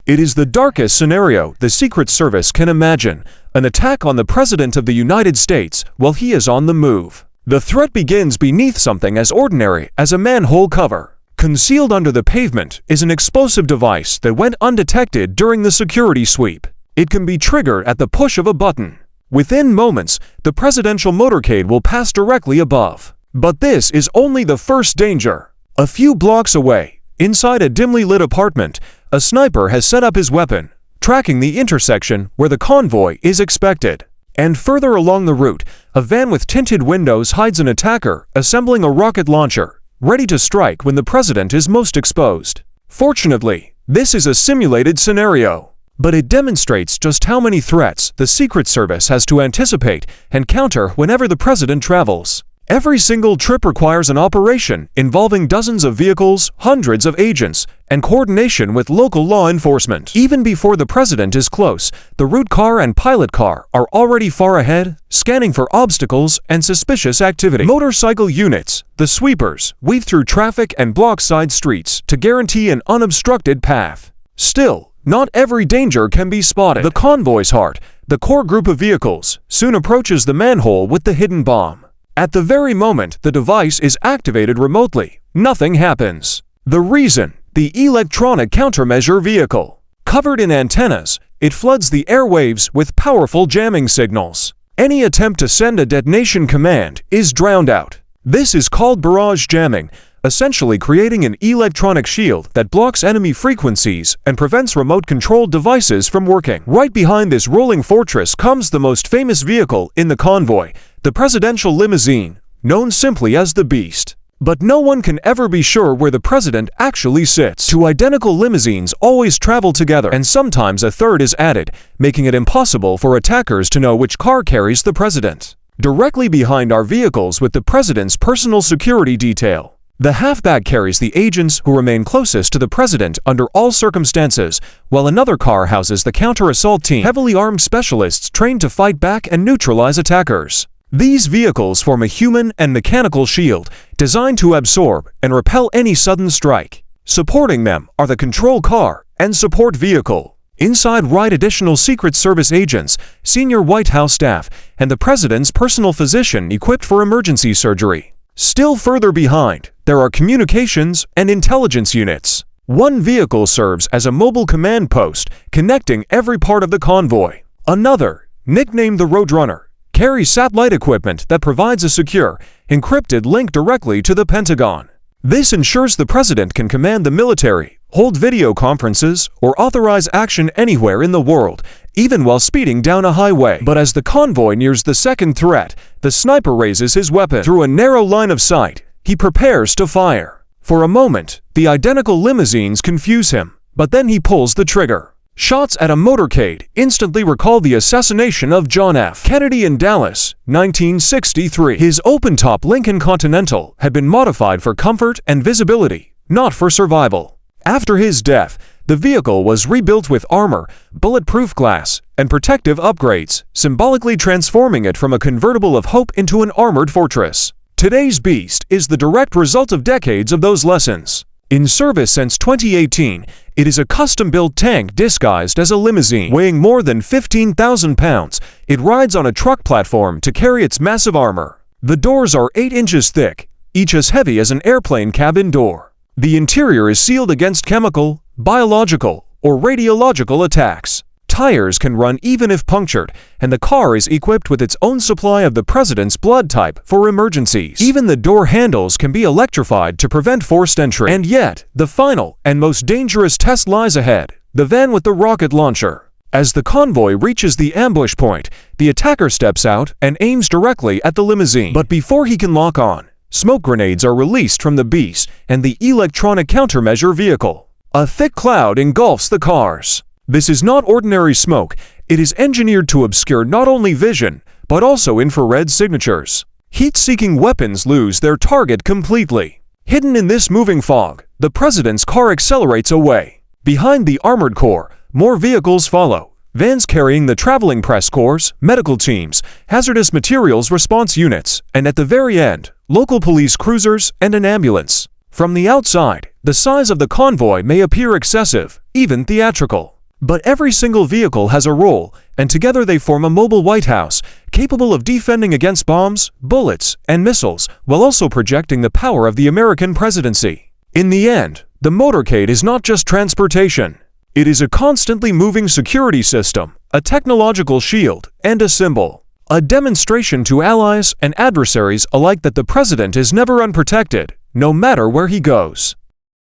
It is the darkest scenario the Secret Service can imagine, an attack on the President of the United States while he is on the move. The threat begins beneath something as ordinary as a manhole cover. Concealed under the pavement is an explosive device that went undetected during the security sweep. It can be triggered at the push of a button. Within moments, the presidential motorcade will pass directly above. But this is only the first danger. A few blocks away, inside a dimly lit apartment, a sniper has set up his weapon, tracking the intersection where the convoy is expected. And further along the route, a van with tinted windows hides an attacker assembling a rocket launcher, ready to strike when the president is most exposed. Fortunately, this is a simulated scenario, but it demonstrates just how many threats the Secret Service has to anticipate and counter whenever the president travels. Every single trip requires an operation involving dozens of vehicles, hundreds of agents, and coordination with local law enforcement. Even before the president is close, the route car and pilot car are already far ahead, scanning for obstacles and suspicious activity. Motorcycle units, the sweepers, weave through traffic and block side streets to guarantee an unobstructed path. Still, not every danger can be spotted. The convoy's heart, the core group of vehicles, soon approaches the manhole with the hidden bomb. At the very moment the device is activated remotely, nothing happens. The reason? The electronic countermeasure vehicle. Covered in antennas, it floods the airwaves with powerful jamming signals. Any attempt to send a detonation command is drowned out. This is called barrage jamming, essentially creating an electronic shield that blocks enemy frequencies and prevents remote-controlled devices from working. Right behind this rolling fortress comes the most famous vehicle in the convoy, the presidential limousine, known simply as the Beast. But no one can ever be sure where the president actually sits. Two identical limousines always travel together, and sometimes a third is added, making it impossible for attackers to know which car carries the president. Directly behind are vehicles with the president's personal security detail. The halfback carries the agents who remain closest to the president under all circumstances, while another car houses the counter-assault team, heavily armed specialists trained to fight back and neutralize attackers. These vehicles form a human and mechanical shield designed to absorb and repel any sudden strike. Supporting them are the control car and support vehicle. Inside ride additional Secret Service agents, senior White House staff, and the president's personal physician equipped for emergency surgery. Still further behind, there are communications and intelligence units. One vehicle serves as a mobile command post connecting every part of the convoy. Another, nicknamed the Roadrunner, carries satellite equipment that provides a secure, encrypted link directly to the Pentagon. This ensures the president can command the military, hold video conferences, or authorize action anywhere in the world, even while speeding down a highway. But as the convoy nears the second threat, the sniper raises his weapon. Through a narrow line of sight, he prepares to fire. For a moment, the identical limousines confuse him, but then he pulls the trigger. Shots at a motorcade instantly recall the assassination of John F. Kennedy in Dallas, 1963. His open-top Lincoln Continental had been modified for comfort and visibility, not for survival. After his death, the vehicle was rebuilt with armor, bulletproof glass, and protective upgrades, symbolically transforming it from a convertible of hope into an armored fortress. Today's Beast is the direct result of decades of those lessons. In service since 2018, it is a custom-built tank disguised as a limousine. Weighing more than 15,000 pounds, it rides on a truck platform to carry its massive armor. The doors are 8 inches thick, each as heavy as an airplane cabin door. The interior is sealed against chemical, biological, or radiological attacks. Tires can run even if punctured, and the car is equipped with its own supply of the president's blood type for emergencies. Even the door handles can be electrified to prevent forced entry. And yet, the final and most dangerous test lies ahead, the van with the rocket launcher. As the convoy reaches the ambush point, the attacker steps out and aims directly at the limousine. But before he can lock on, smoke grenades are released from the Beast and the electronic countermeasure vehicle. A thick cloud engulfs the cars. This is not ordinary smoke. It is engineered to obscure not only vision, but also infrared signatures. Heat-seeking weapons lose their target completely. Hidden in this moving fog, the president's car accelerates away. Behind the armored core, more vehicles follow. Vans carrying the traveling press corps, medical teams, hazardous materials response units, and at the very end, local police cruisers and an ambulance. From the outside, the size of the convoy may appear excessive, even theatrical. But every single vehicle has a role, and together they form a mobile White House, capable of defending against bombs, bullets, and missiles, while also projecting the power of the American presidency. In the end, the motorcade is not just transportation. It is a constantly moving security system, a technological shield, and a symbol. A demonstration to allies and adversaries alike that the president is never unprotected, no matter where he goes.